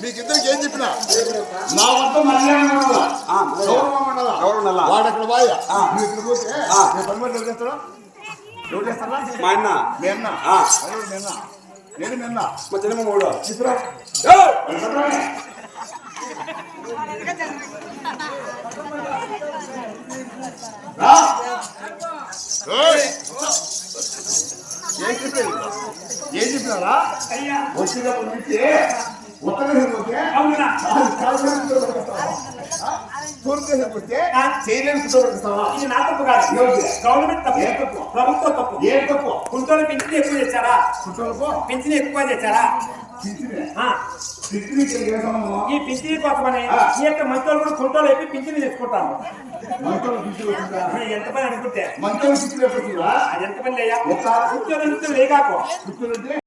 మీకిద్దరికి ఏం చెప్పినా నా వద్ద మర్యాద వాడు అక్కడ బాయ్ నువ్వు ఇక్కడ పోతే పని ఎవరు చేస్తాడా ఎవరు చేస్తారా మా అన్న మీ అన్న నేను మీ అన్న మా చిన్న మూడు ఏం చెప్పినారా వచ్చినప్పుడు నుంచి ఉత్తరపోతే తూర్పు పోతే చేయలేని కుటుంబస్తావా ఇది నా తప్పు కాదు గవర్నమెంట్ తప్పు ప్రభుత్వం తప్పు ఏం తప్పు కుంటోలు పింఛన్ ఎక్కువ తెచ్చారా కుటుంబం పింఛన్ ఎక్కువ తెచ్చారా ఈ పింఛన్ కోసమని ఈ యొక్క మంచి వాళ్ళు కూడా కుంటోలు అయిపోయి పింఛన్ తెచ్చుకుంటాను ఎంత పని అనుకుంటే మంచి అది ఎంత పని లేదా ఉద్యోగం లేకాకు